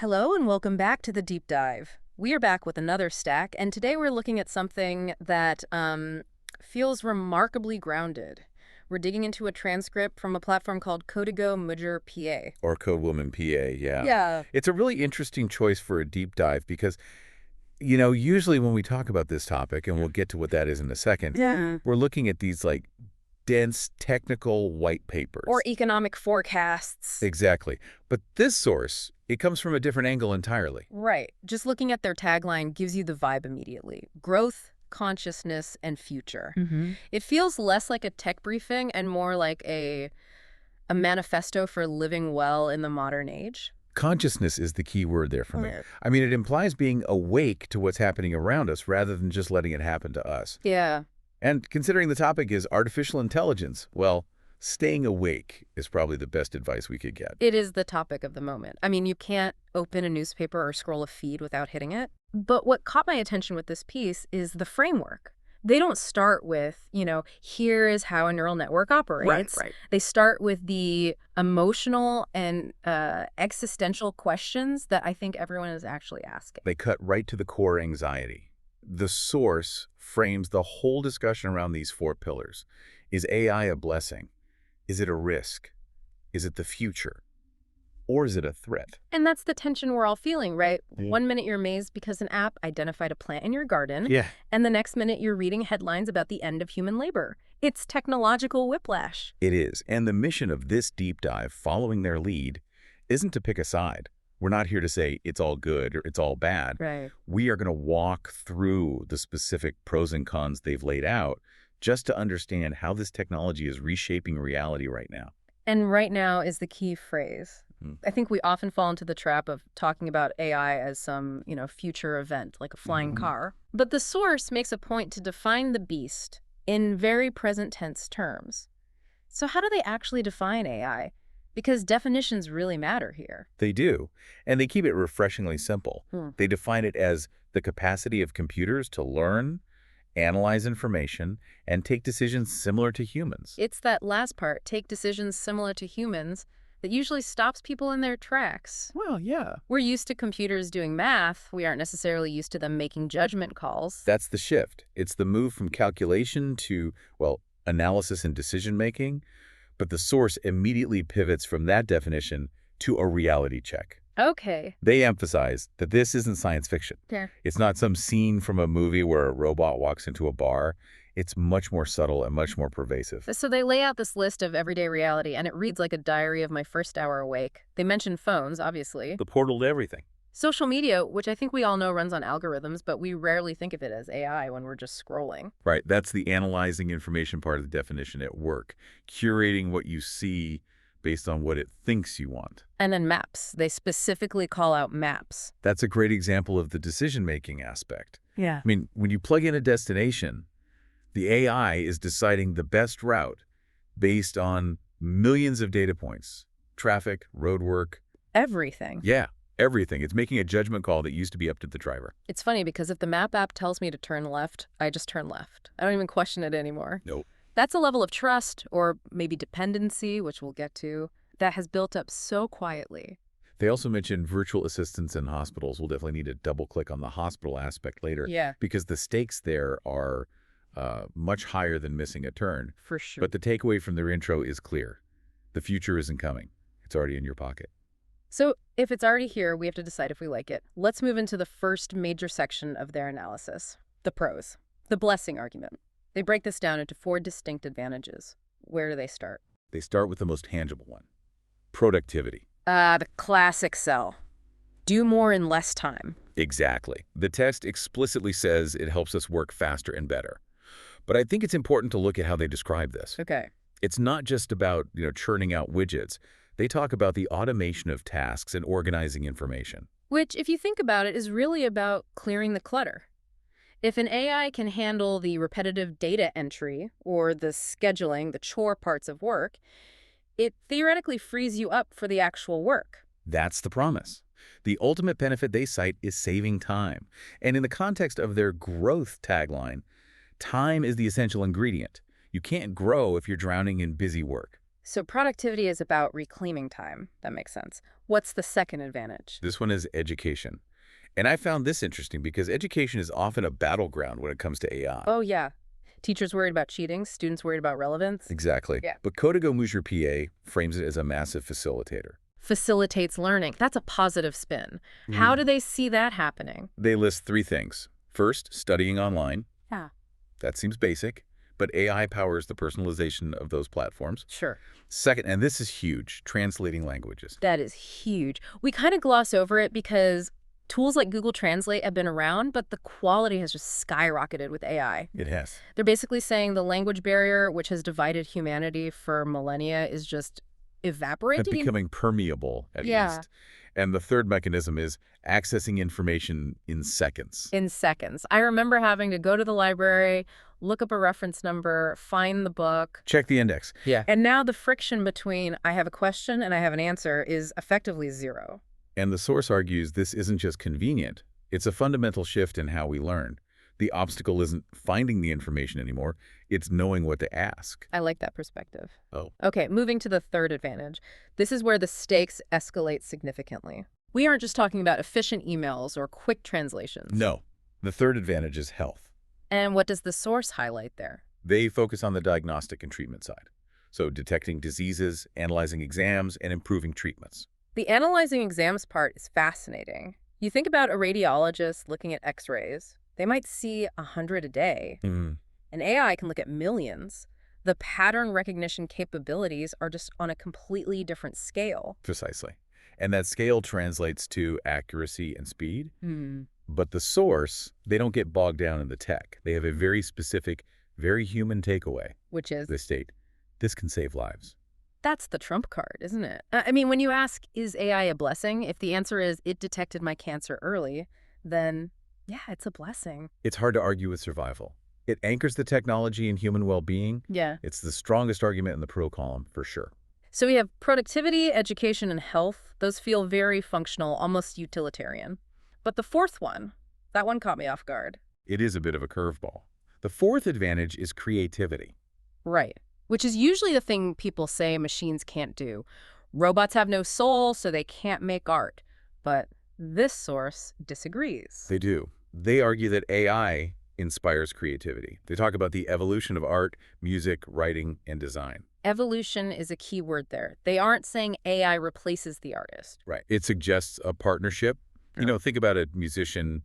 Hello and welcome back to the Deep Dive. We are back with another stack, and today we're looking at something that feels remarkably grounded. We're digging into a transcript from a platform called Código MujerPA. Or Code PA, yeah. Yeah. It's a really interesting choice for a deep dive because, usually when we talk about this topic, and we'll get to what that is in a second, we're looking at these, dense, technical white papers. Or economic forecasts. Exactly. But this source, it comes from a different angle entirely. Right. Just looking at their tagline gives you the vibe immediately. Growth, consciousness, and future. It feels less like a tech briefing and more like a manifesto for living well in the modern age. Consciousness is the key word there for me. I mean, it implies being awake to what's happening around us rather than just letting it happen to us. Yeah. And considering the topic is artificial intelligence, well, staying awake is probably the best advice we could get. It is the topic of the moment. I mean, you can't open a newspaper or scroll a feed without hitting it. But what caught my attention with this piece is the framework. They don't start with, here is how a neural network operates. Right. They start with the emotional and existential questions that I think everyone is actually asking. They cut right to the core anxiety. The source frames the whole discussion around these four pillars. Is AI a blessing? Is it a risk? Is it the future? Or is it a threat? And that's the tension we're all feeling, right? Yeah. 1 minute you're amazed because an app identified a plant in your garden. Yeah. And the next minute you're reading headlines about the end of human labor. It's technological whiplash. It is. And the mission of this deep dive, following their lead, isn't to pick a side. We're not here to say it's all good or it's all bad. Right. We are going to walk through the specific pros and cons they've laid out just to understand how this technology is reshaping reality right now. And right now is the key phrase. I think we often fall into the trap of talking about AI as some, future event, like a flying car. But the source makes a point to define the beast in very present tense terms. So how do they actually define AI? Because definitions really matter here. They do, and they keep it refreshingly simple. Hmm. They define it as the capacity of computers to learn, analyze information, and take decisions similar to humans. It's that last part, take decisions similar to humans, that usually stops people in their tracks. Well, yeah. We're used to computers doing math. We aren't necessarily used to them making judgment calls. That's the shift. It's the move from calculation to, analysis and decision-making, but the source immediately pivots from that definition to a reality check. Okay. They emphasize that this isn't science fiction. Yeah. It's not some scene from a movie where a robot walks into a bar. It's much more subtle and much more pervasive. So they lay out this list of everyday reality, and it reads like a diary of my first hour awake. They mention phones, obviously. The portal to everything. Social media, which I think we all know runs on algorithms, but we rarely think of it as AI when we're just scrolling. Right. That's the analyzing information part of the definition at work. Curating what you see based on what it thinks you want. And then maps. They specifically call out maps. That's a great example of the decision-making aspect. Yeah. I mean, when you plug in a destination, the AI is deciding the best route based on millions of data points. Traffic, roadwork. Everything. Yeah, everything. It's making a judgment call that used to be up to the driver. It's funny because if the map app tells me to turn left, I just turn left. I don't even question it anymore. Nope. That's a level of trust, or maybe dependency, which we'll get to, that has built up so quietly. They also mentioned virtual assistants in hospitals. We'll definitely need to double-click on the hospital aspect later. Yeah. Because the stakes there are much higher than missing a turn. For sure. But the takeaway from their intro is clear. The future isn't coming. It's already in your pocket. So if it's already here, we have to decide if we like it. Let's move into the first major section of their analysis, the pros, the blessing argument. They break this down into 4 distinct advantages. Where do they start? They start with the most tangible one, productivity. The classic sell. Do more in less time. Exactly. The test explicitly says it helps us work faster and better. But I think it's important to look at how they describe this. Okay. It's not just about, churning out widgets. They talk about the automation of tasks and organizing information. Which, if you think about it, is really about clearing the clutter. If an AI can handle the repetitive data entry or the scheduling, the chore parts of work, it theoretically frees you up for the actual work. That's the promise. The ultimate benefit they cite is saving time. And in the context of their growth tagline, time is the essential ingredient. You can't grow if you're drowning in busy work. So productivity is about reclaiming time. That makes sense. What's the second advantage? This one is education. And I found this interesting because education is often a battleground when it comes to AI. Oh, yeah. Teachers worried about cheating, students worried about relevance. Exactly. Yeah. But Código MujerPA frames it as a massive facilitator. Facilitates learning. That's a positive spin. How do they see that happening? They list 3 things. First, studying online. Yeah. That seems basic, but AI powers the personalization of those platforms. Sure. Second, and this is huge, translating languages. That is huge. We kind of gloss over it because tools like Google Translate have been around, but the quality has just skyrocketed with AI. It has. They're basically saying the language barrier, which has divided humanity for millennia, is just evaporating. Becoming permeable, at least. And the third mechanism is accessing information in seconds. In seconds. I remember having to go to the library, look up a reference number, find the book. Check the index. Yeah. And now the friction between I have a question and I have an answer is effectively zero. And the source argues this isn't just convenient. It's a fundamental shift in how we learn. The obstacle isn't finding the information anymore. It's knowing what to ask. I like that perspective. Oh. Okay, moving to the third advantage. This is where the stakes escalate significantly. We aren't just talking about efficient emails or quick translations. No. The third advantage is health. And what does the source highlight there? They focus on the diagnostic and treatment side. So detecting diseases, analyzing exams, and improving treatments. The analyzing exams part is fascinating. You think about a radiologist looking at x-rays. They might see 100 a day. An AI can look at millions. The pattern recognition capabilities are just on a completely different scale. Precisely. And that scale translates to accuracy and speed. But the source, they don't get bogged down in the tech. They have a very specific, very human takeaway. Which is? They state, this can save lives. That's the trump card, isn't it? I mean, when you ask, is AI a blessing? If the answer is, it detected my cancer early, then yeah, it's a blessing. It's hard to argue with survival. It anchors the technology in human well-being. Yeah. It's the strongest argument in the pro column, for sure. So we have productivity, education, and health. Those feel very functional, almost utilitarian. But the fourth one, that one caught me off guard. It is a bit of a curveball. The fourth advantage is creativity. Right. Which is usually the thing people say machines can't do. Robots have no soul, so they can't make art. But this source disagrees. They do. They argue that AI inspires creativity. They talk about the evolution of art, music, writing, and design. Evolution is a key word there. They aren't saying AI replaces the artist. Right. It suggests a partnership. You know, think about a musician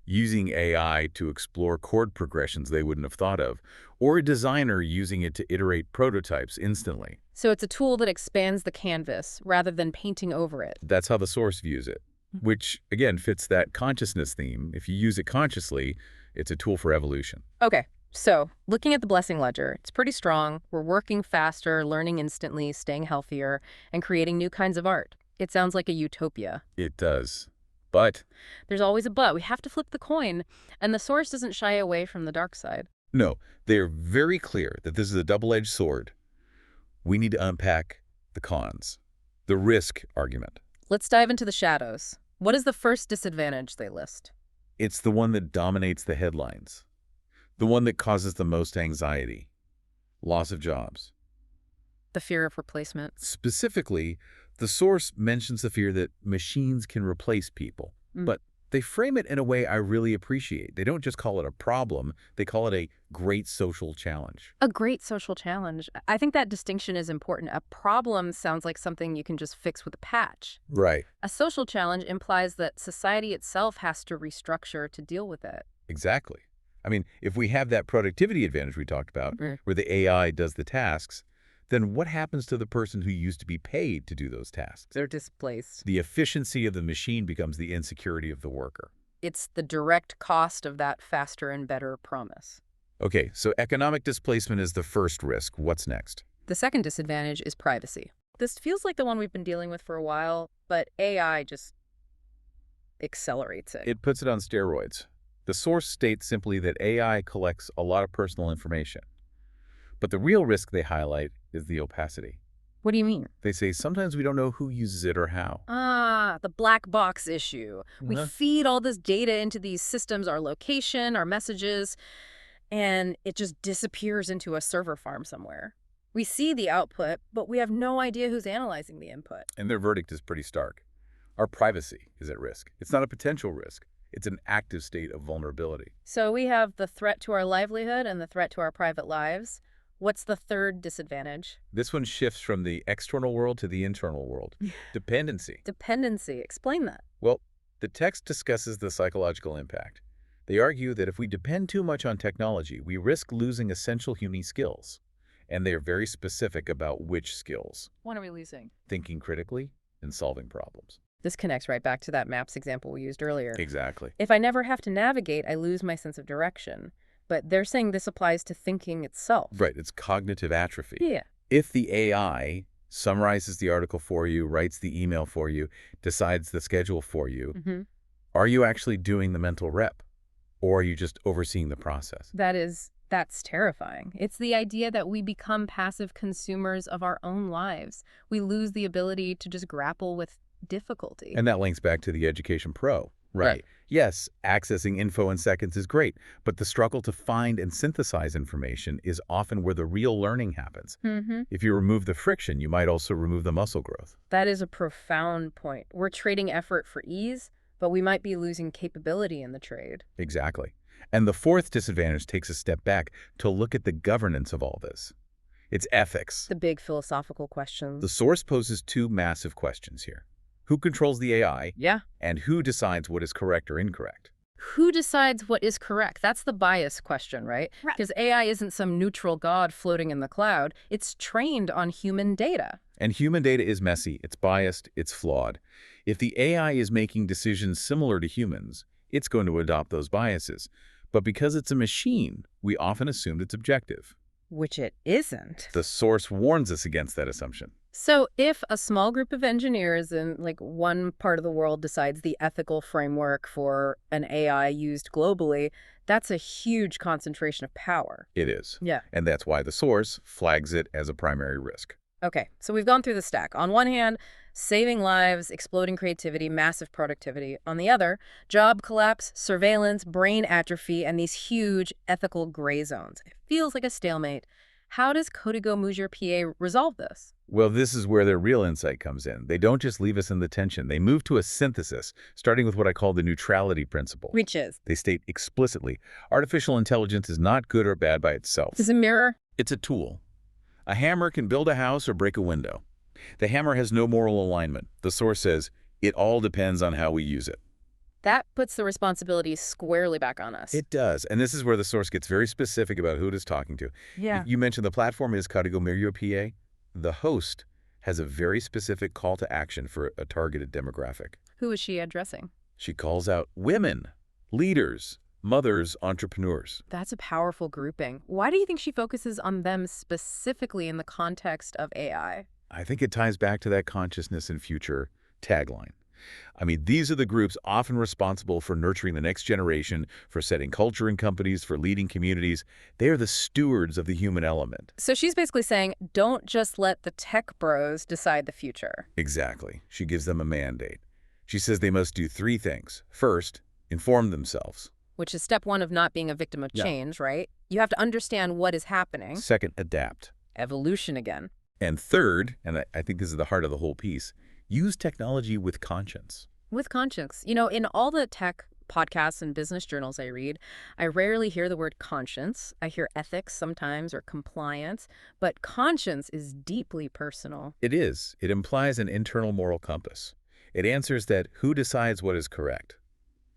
using AI to explore chord progressions they wouldn't have thought of, or a designer using it to iterate prototypes instantly. So it's a tool that expands the canvas rather than painting over it. That's how the source views it, which, again, fits that consciousness theme. If you use it consciously, it's a tool for evolution. Okay, so looking at the blessing ledger, it's pretty strong. We're working faster, learning instantly, staying healthier, and creating new kinds of art. It sounds like a utopia. It does. But there's always a but. We have to flip the coin, and the source doesn't shy away from the dark side. No, they're very clear that this is a double-edged sword. We need to unpack the cons, the risk argument. Let's dive into the shadows. What is the first disadvantage they list? It's the one that dominates the headlines, the one that causes the most anxiety, loss of jobs. The fear of replacement. Specifically, the source mentions the fear that machines can replace people, but they frame it in a way I really appreciate. They don't just call it a problem, they call it a great social challenge. A great social challenge. I think that distinction is important. A problem sounds like something you can just fix with a patch. Right. A social challenge implies that society itself has to restructure to deal with it. Exactly. I mean, if we have that productivity advantage we talked about, where the AI does the tasks, then what happens to the person who used to be paid to do those tasks? They're displaced. The efficiency of the machine becomes the insecurity of the worker. It's the direct cost of that faster and better promise. Okay, so economic displacement is the first risk. What's next? The second disadvantage is privacy. This feels like the one we've been dealing with for a while, but AI just accelerates it. It puts it on steroids. The source states simply that AI collects a lot of personal information. But the real risk they highlight is the opacity. What do you mean? They say sometimes we don't know who uses it or how. Ah, the black box issue. We feed all this data into these systems, our location, our messages, and it just disappears into a server farm somewhere. We see the output, but we have no idea who's analyzing the input. And their verdict is pretty stark. Our privacy is at risk. It's not a potential risk. It's an active state of vulnerability. So we have the threat to our livelihood and the threat to our private lives. What's the third disadvantage? This one shifts from the external world to the internal world. Dependency. Dependency. Explain that. Well, the text discusses the psychological impact. They argue that if we depend too much on technology, we risk losing essential human skills. And they are very specific about which skills. What are we losing? Thinking critically and solving problems. This connects right back to that maps example we used earlier. Exactly. If I never have to navigate, I lose my sense of direction. But they're saying this applies to thinking itself. Right, it's cognitive atrophy. Yeah. If the AI summarizes the article for you, writes the email for you, decides the schedule for you, are you actually doing the mental rep? Or are you just overseeing the process? That's terrifying. It's the idea that we become passive consumers of our own lives. We lose the ability to just grapple with difficulty. And that links back to the Education Pro. Right. Yes, accessing info in seconds is great, but the struggle to find and synthesize information is often where the real learning happens. If you remove the friction, you might also remove the muscle growth. That is a profound point. We're trading effort for ease, but we might be losing capability in the trade. Exactly. And the fourth disadvantage takes a step back to look at the governance of all this. It's ethics. The big philosophical questions. The source poses two massive questions here. Who controls the AI? Yeah. And who decides what is correct or incorrect? Who decides what is correct? That's the bias question, right? Because AI isn't some neutral god floating in the cloud. It's trained on human data. And human data is messy, it's biased, it's flawed. If the AI is making decisions similar to humans, it's going to adopt those biases. But because it's a machine, we often assume it's objective. Which it isn't. The source warns us against that assumption. So if a small group of engineers in one part of the world decides the ethical framework for an AI used globally, that's a huge concentration of power. It is. Yeah. And that's why the source flags it as a primary risk. Okay, so we've gone through the stack. On one hand, saving lives, exploding creativity, massive productivity. On the other, job collapse, surveillance, brain atrophy, and these huge ethical gray zones. It feels like a stalemate. How does Código MujerPA resolve this? Well, this is where their real insight comes in. They don't just leave us in the tension. They move to a synthesis, starting with what I call the neutrality principle. Which is? They state explicitly, artificial intelligence is not good or bad by itself. Does it mirror? It's a tool. A hammer can build a house or break a window. The hammer has no moral alignment. The source says, it all depends on how we use it. That puts the responsibility squarely back on us. It does. And this is where the source gets very specific about who it is talking to. Yeah. You mentioned the platform is Código MujerPA. The host has a very specific call to action for a targeted demographic. Who is she addressing? She calls out women, leaders, mothers, entrepreneurs. That's a powerful grouping. Why do you think she focuses on them specifically in the context of AI? I think it ties back to that consciousness and future tagline. I mean, these are the groups often responsible for nurturing the next generation, for setting culture in companies, for leading communities. They are the stewards of the human element. So she's basically saying, don't just let the tech bros decide the future. Exactly. She gives them a mandate. She says they must do three things. First, inform themselves. Which is step one of not being a victim of change, right? You have to understand what is happening. Second, adapt. Evolution again. And third, and I think this is the heart of the whole piece, use technology with conscience. With conscience. You know, in all the tech podcasts and business journals I read, I rarely hear the word conscience. I hear ethics sometimes or compliance, but conscience is deeply personal. It is. It implies an internal moral compass. It answers that who decides what is correct?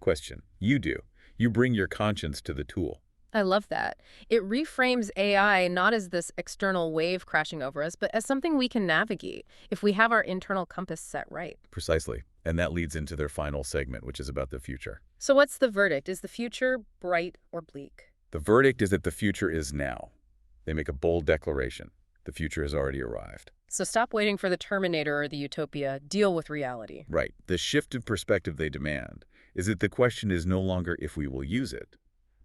Question. You do. You bring your conscience to the tool. I love that. It reframes AI not as this external wave crashing over us, but as something we can navigate if we have our internal compass set right. Precisely. And that leads into their final segment, which is about the future. So what's the verdict? Is the future bright or bleak? The verdict is that the future is now. They make a bold declaration. The future has already arrived. So stop waiting for the Terminator or the utopia. Deal with reality. Right. The shift in perspective they demand is that the question is no longer if we will use it.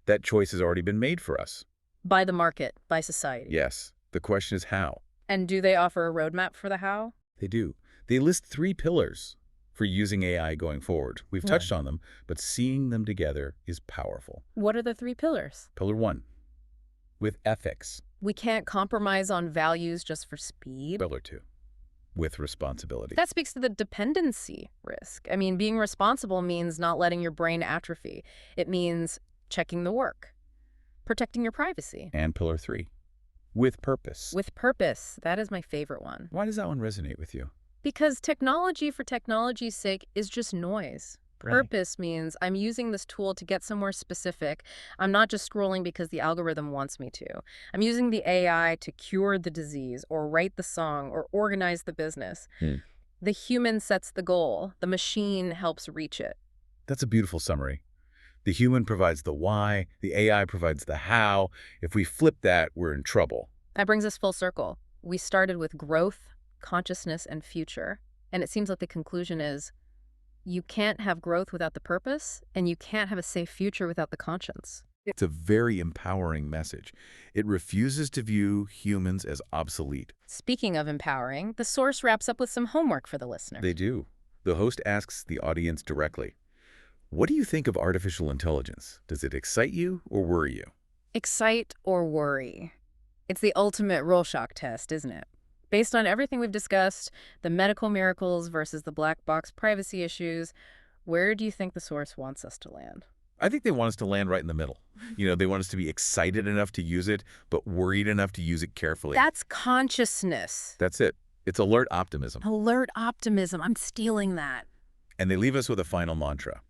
That choice has already been made for us. By the market, by society. Yes. The question is how. And do they offer a roadmap for the how? They do. They list 3 pillars for using AI going forward. We've touched on them, but seeing them together is powerful. What are the 3 pillars? Pillar 1, with ethics. We can't compromise on values just for speed. Pillar 2, with responsibility. That speaks to the dependency risk. I mean, being responsible means not letting your brain atrophy. It means checking the work, protecting your privacy. And pillar 3, with purpose. With purpose. That is my favorite one. Why does that one resonate with you? Because technology for technology's sake is just noise. Really? Purpose means I'm using this tool to get somewhere specific. I'm not just scrolling because the algorithm wants me to. I'm using the AI to cure the disease or write the song or organize the business. The human sets the goal. The machine helps reach it. That's a beautiful summary. The human provides the why, the AI provides the how. If we flip that, we're in trouble. That brings us full circle. We started with growth, consciousness, and future. And it seems like the conclusion is you can't have growth without the purpose, and you can't have a safe future without the conscience. It's a very empowering message. It refuses to view humans as obsolete. Speaking of empowering, the source wraps up with some homework for the listener. They do. The host asks the audience directly, what do you think of artificial intelligence? Does it excite you or worry you? Excite or worry? It's the ultimate Rorschach test, isn't it? Based on everything we've discussed, the medical miracles versus the black box privacy issues, where do you think the source wants us to land? I think they want us to land right in the middle. They want us to be excited enough to use it, but worried enough to use it carefully. That's consciousness. That's it. It's alert optimism. Alert optimism. I'm stealing that. And they leave us with a final mantra.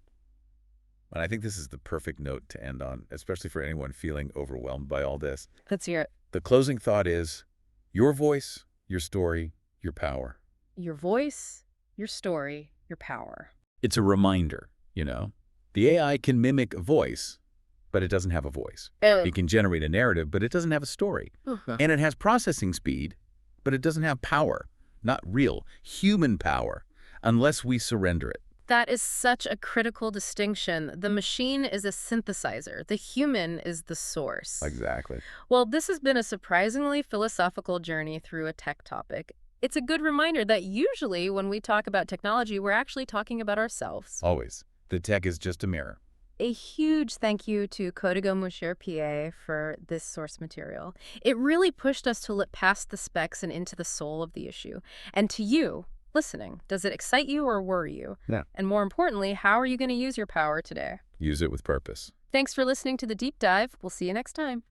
And I think this is the perfect note to end on, especially for anyone feeling overwhelmed by all this. Let's hear it. The closing thought is, your voice, your story, your power. Your voice, your story, your power. It's a reminder, The AI can mimic a voice, but it doesn't have a voice. It can generate a narrative, but it doesn't have a story. And it has processing speed, but it doesn't have power. Not real, human power, unless we surrender it. That is such a critical distinction. The machine is a synthesizer. The human is the source. Exactly. Well, this has been a surprisingly philosophical journey through a tech topic. It's a good reminder that usually when we talk about technology, we're actually talking about ourselves. Always. The tech is just a mirror. A huge thank you to Código MujerPA for this source material. It really pushed us to look past the specs and into the soul of the issue. And to you, listening, does it excite you or worry you? No. And more importantly, how are you going to use your power today? Use it with purpose. Thanks for listening to The Deep Dive. We'll see you next time.